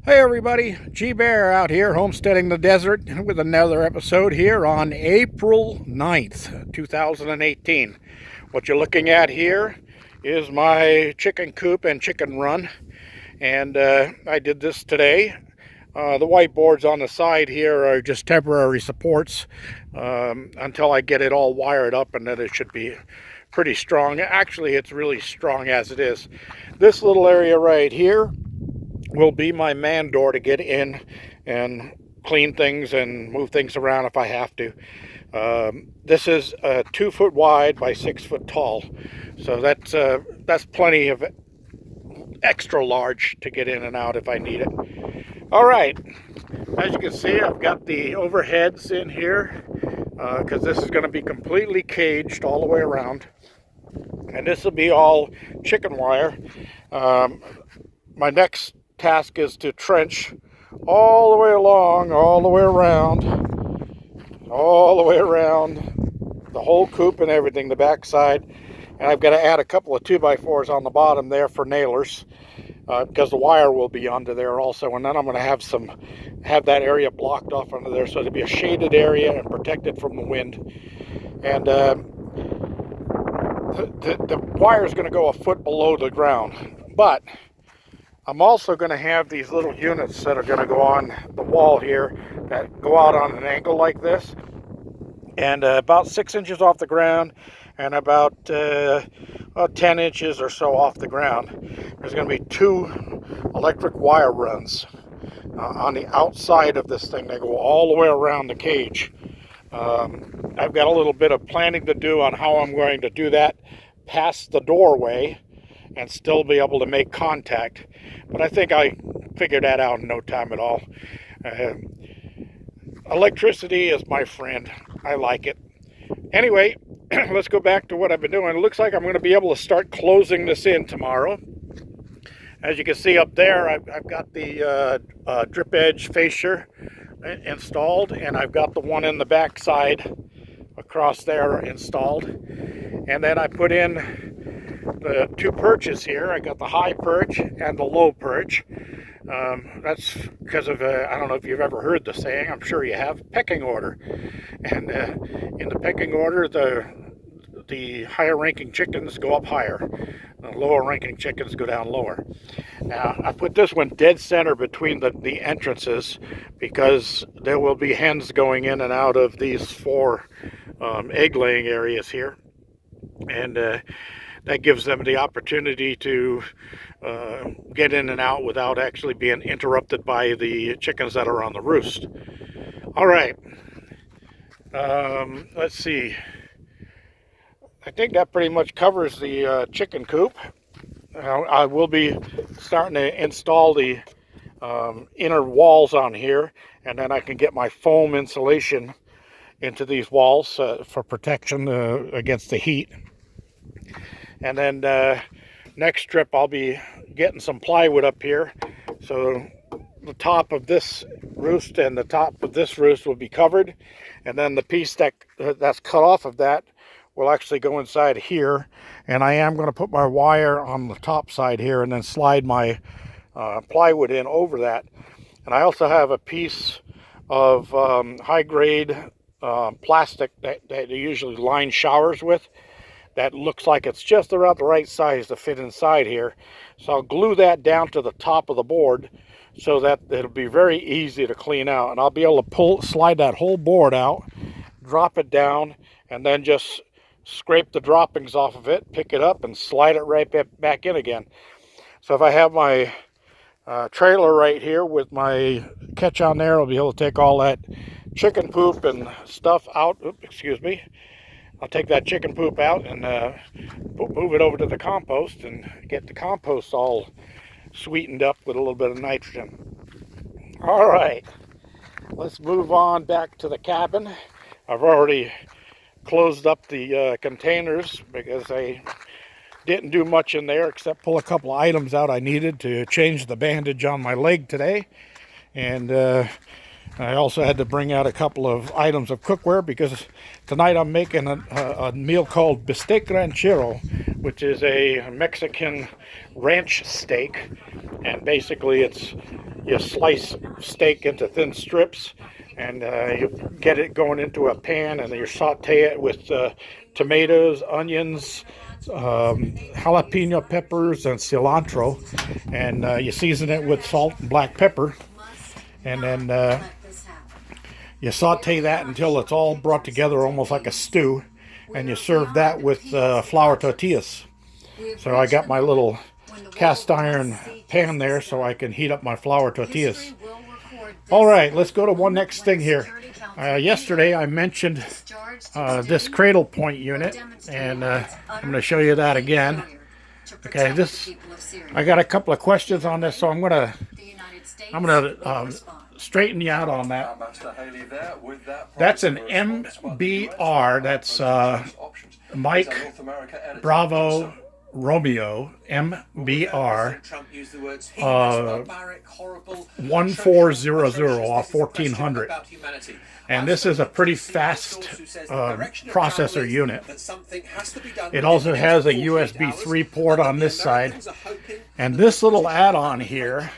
Hey everybody, G Bear out here homesteading the desert with another episode here on April 9th, 2018. What you're looking at here is my chicken coop and chicken run, and I did this today. The whiteboards on the side here are just temporary supports until I get it all wired up, and then it should be pretty strong. Actually, it's really strong as it is. This little area right here will be my man door to get in and clean things and move things around if I have to. This is 2 foot wide by 6 foot tall, so that's plenty of extra large to get in and out if I need it. All right, as you can see, I've got the overheads in here because this is going to be completely caged all the way around, and this will be all chicken wire. My next task is to trench all the way along, all the way around the whole coop and everything, the backside. And I've got to add a couple of 2x4s on the bottom there for nailers because the wire will be under there also. And then I'm going to have that area blocked off under there so it'll be a shaded area and protected from the wind. And the wire is going to go a foot below the ground, but I'm also going to have these little units that are going to go on the wall here that go out on an angle like this, and about 6 inches off the ground and about 10 inches or so off the ground. There's going to be 2 electric wire runs on the outside of this thing. They go all the way around the cage. I've got a little bit of planning to do on how I'm going to do that past the doorway and still be able to make contact. But I think I figured that out in no time at all. Electricity is my friend. I like it. Anyway, let's go back to what I've been doing. It looks like I'm going to be able to start closing this in tomorrow. As you can see up there, I've got the drip edge fascia installed, and I've got the one in the back side across there installed. And then I put in the 2 perches here. I got the high perch and the low perch. That's because of, I don't know if you've ever heard the saying, I'm sure you have, pecking order. And in the pecking order, the higher ranking chickens go up higher. The lower ranking chickens go down lower. Now, I put this one dead center between the entrances because there will be hens going in and out of these 4 egg laying areas here. And that gives them the opportunity to get in and out without actually being interrupted by the chickens that are on the roost. All right, let's see. I think that pretty much covers the chicken coop. I will be starting to install the inner walls on here, and then I can get my foam insulation into these walls for protection against the heat. And then next trip I'll be getting some plywood up here, so the top of this roost and the top of this roost will be covered, and then the piece that's cut off of that will actually go inside here. And I am going to put my wire on the top side here and then slide my plywood in over that. And I also have a piece of high grade plastic that you usually line showers with that looks like it's just about the right size to fit inside here. So I'll glue that down to the top of the board so that it'll be very easy to clean out. And I'll be able to slide that whole board out, drop it down, and then just scrape the droppings off of it, pick it up, and slide it right back in again. So if I have my trailer right here with my catch on there, I'll be able to take all that chicken poop and stuff out. Oops, excuse me. I'll take that chicken poop out and move it over to the compost and get the compost all sweetened up with a little bit of nitrogen. All right, let's move on back to the cabin. I've already closed up the containers because I didn't do much in there except pull a couple of items out I needed to change the bandage on my leg today. And I also had to bring out a couple of items of cookware because tonight I'm making a meal called bistek ranchero, which is a Mexican ranch steak. And basically it's, you slice steak into thin strips, and you get it going into a pan, and then you saute it with tomatoes, onions, jalapeno peppers, and cilantro, and you season it with salt and black pepper, and then you saute that until it's all brought together almost like a stew, and you serve that with flour tortillas. So I got my little cast iron pan there so I can heat up my flour tortillas. All right, let's go to one next thing here. Yesterday I mentioned this Cradlepoint unit, and I'm going to show you that again. Okay, I got a couple of questions on this, so I'm gonna straighten you out on that. That's an MBR. That's Mike Bravo Romeo, MBR 1400 or 1400. And this is a pretty fast processor unit. It also has a USB 3 port on this side. And this little add-on here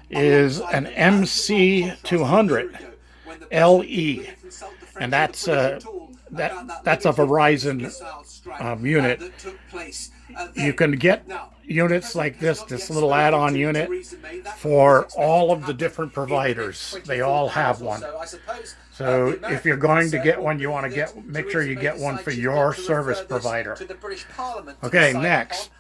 is an MC200 LE. And that's a Verizon unit. You can get units like this little add-on unit, for all of the different providers. They all have one. So if you're going to get one, you want to make sure you get one for your service provider. Okay, next.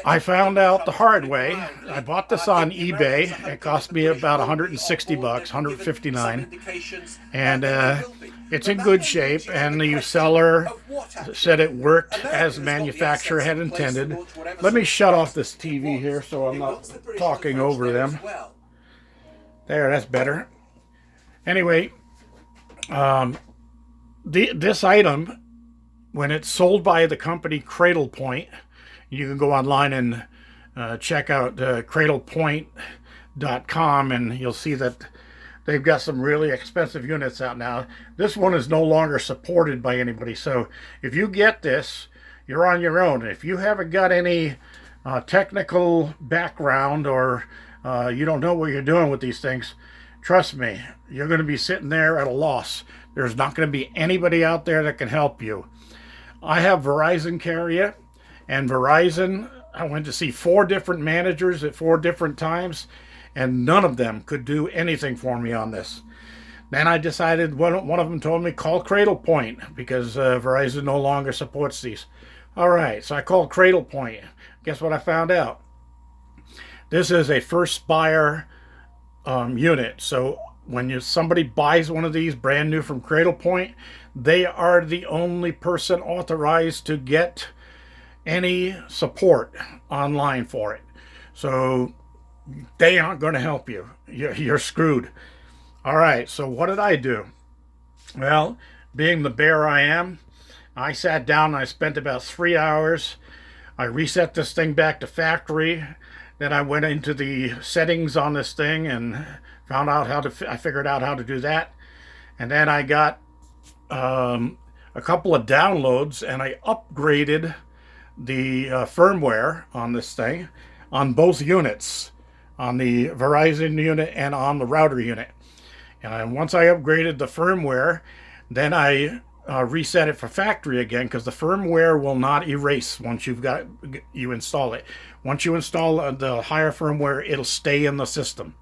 I found out the hard way. I bought this on eBay. It cost me about 160 bucks, 159, and it's in good shape, and the seller said it worked as the manufacturer had intended. Let me shut off this TV here so I'm not talking over them. There, that's better. Anyway, this item, when it's sold by the company Cradlepoint, you can go online and check out cradlepoint.com, and you'll see that they've got some really expensive units out now. This one is no longer supported by anybody, so if you get this, you're on your own. If you haven't got any technical background, or you don't know what you're doing with these things, trust me, you're going to be sitting there at a loss. There's not going to be anybody out there that can help you. I have Verizon carrier, and Verizon, I went to see 4 different managers at 4 different times, and none of them could do anything for me on this. Then I decided, one of them told me, call Cradlepoint, because Verizon no longer supports these. All right, so I called Cradlepoint. Guess what I found out? This is a first buyer unit. So when somebody buys one of these brand new from Cradlepoint, they are the only person authorized to get any support online for it. So they aren't going to help you. You're screwed. All right, so what did I do? Well, being the bear I am, I sat down and I spent about 3 hours. I reset this thing back to factory. Then I went into the settings on this thing and found out I figured out how to do that. And then I got a couple of downloads, and I upgraded the firmware on this thing on both units, on the Verizon unit and on the router unit. And once I upgraded the firmware, then I reset it for factory again, because the firmware will not erase once you install it. Once you install the higher firmware, it'll stay in the system.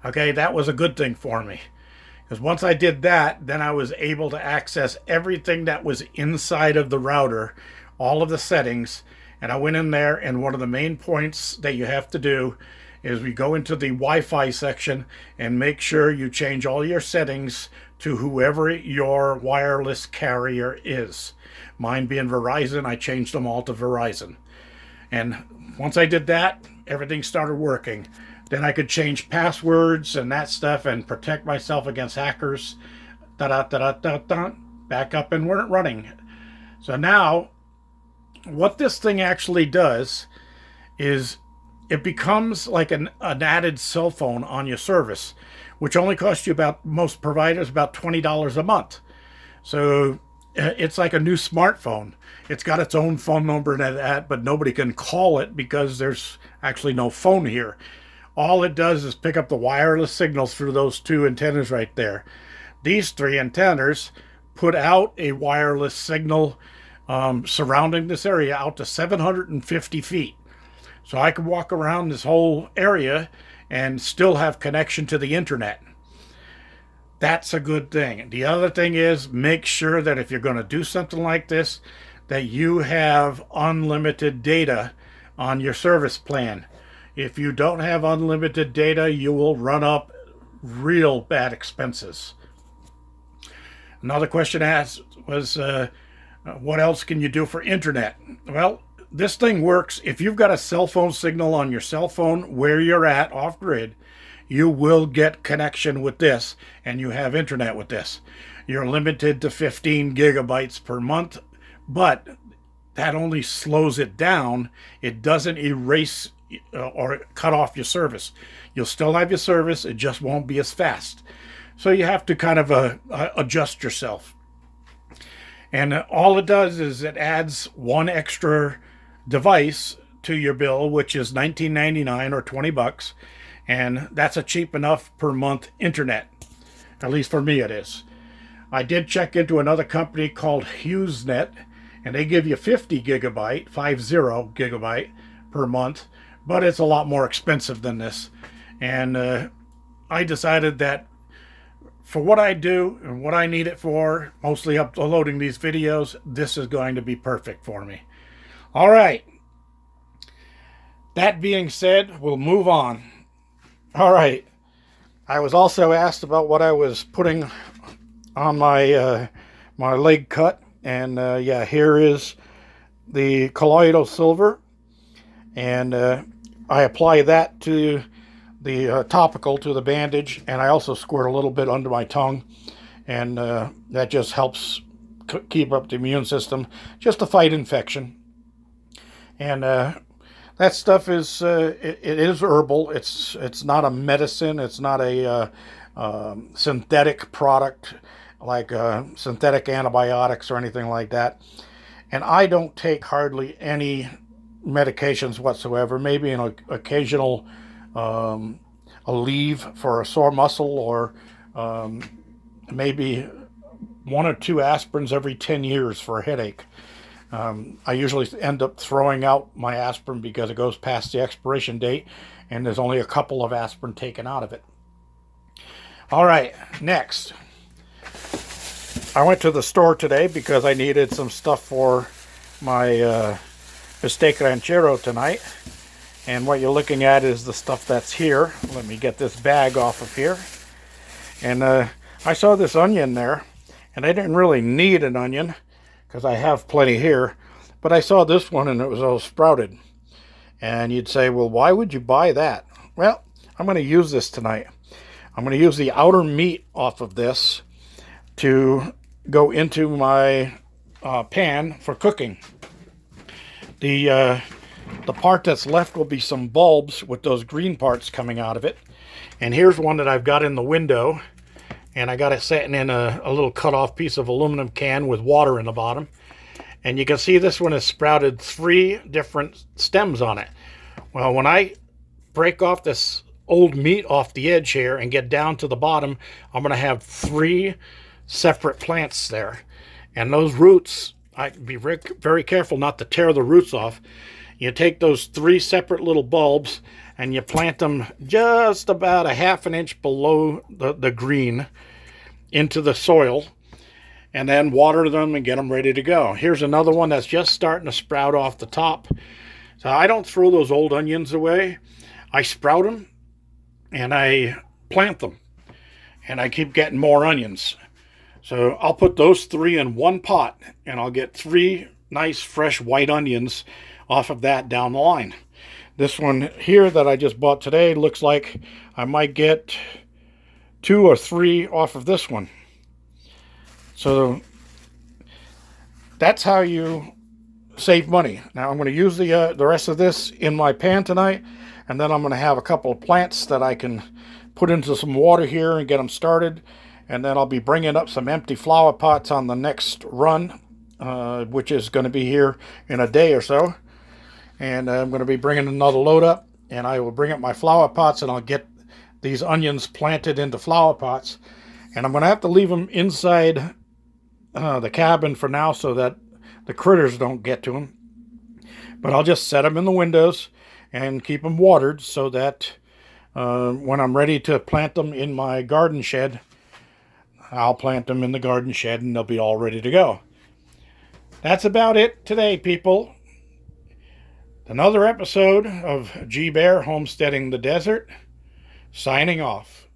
Okay, that was a good thing for me, because once I did that, then I was able to access everything that was inside of the router, all of the settings. And I went in there, and one of the main points that you have to do is we go into the Wi-Fi section and make sure you change all your settings to whoever your wireless carrier is. Mine being Verizon, I changed them all to Verizon. And once I did that, everything started working. Then I could change passwords and that stuff and protect myself against hackers. Back up and running. So now, what this thing actually does is it becomes like an added cell phone on your service, which only costs you about, most providers, about $20 a month. So it's like a new smartphone. It's got its own phone number and that, but nobody can call it because there's actually no phone here. All it does is pick up the wireless signals through those two antennas right there. These three antennas put out a wireless signal surrounding this area out to 750 feet. So I can walk around this whole area and still have connection to the internet. That's a good thing. The other thing is, make sure that if you're going to do something like this, that you have unlimited data on your service plan. If you don't have unlimited data, you will run up real bad expenses. Another question asked was, what else can you do for internet? Well, this thing works. If you've got a cell phone signal on your cell phone where you're at off grid, you will get connection with this, and you have internet with this. You're limited to 15 gigabytes per month, but that only slows it down. It doesn't erase or cut off your service. You'll still have your service, it just won't be as fast. So you have to kind of adjust yourself. And all it does is it adds one extra device to your bill, which is $19.99 or $20, and that's a cheap enough per month internet. At least for me it is. I did check into another company called HughesNet, and they give you 50 gigabyte per month, but it's a lot more expensive than this. And I decided that for what I do and what I need it for, mostly uploading these videos, this is going to be perfect for me. All right. That being said, we'll move on. All right. I was also asked about what I was putting on my my leg cut, and yeah, here is the colloidal silver, and I apply that to the topical, to the bandage, and I also squirt a little bit under my tongue, and that just helps keep up the immune system, just to fight infection. And that stuff is it is herbal. It's not a medicine. It's not a synthetic product like synthetic antibiotics or anything like that. And I don't take hardly any medications whatsoever. Maybe an occasional Aleve for a sore muscle, or maybe 1 or 2 aspirins every 10 years for a headache. I usually end up throwing out my aspirin because it goes past the expiration date, and there's only a couple of aspirin taken out of it. All right, next. I went to the store today because I needed some stuff for my bistek ranchero tonight. And what you're looking at is the stuff that's here. Let me get this bag off of here. And I saw this onion there, and I didn't really need an onion because I have plenty here, but I saw this one and it was all sprouted. And you'd say, well, why would you buy that? Well, I'm going to use this tonight. I'm going to use the outer meat off of this to go into my pan for cooking. The part that's left will be some bulbs with those green parts coming out of it. And here's one that I've got in the window, and I got it sitting in a little cut off piece of aluminum can with water in the bottom. And you can see this one has sprouted 3 different stems on it. Well, when I break off this old meat off the edge here and get down to the bottom, I'm going to have 3 separate plants there. And those roots, I'd be very careful not to tear the roots off. You take those 3 separate little bulbs and you plant them just about a ½ an inch below the green into the soil, and then water them and get them ready to go. Here's another one that's just starting to sprout off the top. So I don't throw those old onions away. I sprout them and I plant them, and I keep getting more onions. So I'll put those 3 in one pot, and I'll get 3 nice fresh white onions off of that down the line. This one here that I just bought today looks like I might get 2 or 3 off of this one. So that's how you save money. Now I'm going to use the rest of this in my pan tonight, And then I'm going to have a couple of plants that I can put into some water here and get them started. And then I'll be bringing up some empty flower pots on the next run, which is going to be here in a day or so. And I'm going to be bringing another load up, and I will bring up my flower pots, and I'll get these onions planted into flower pots. And I'm going to have to leave them inside the cabin for now so that the critters don't get to them. But I'll just set them in the windows and keep them watered so that when I'm ready to plant them in my garden shed, I'll plant them in the garden shed and they'll be all ready to go. That's about it today, people. Another episode of G Bear Homesteading the Desert, signing off.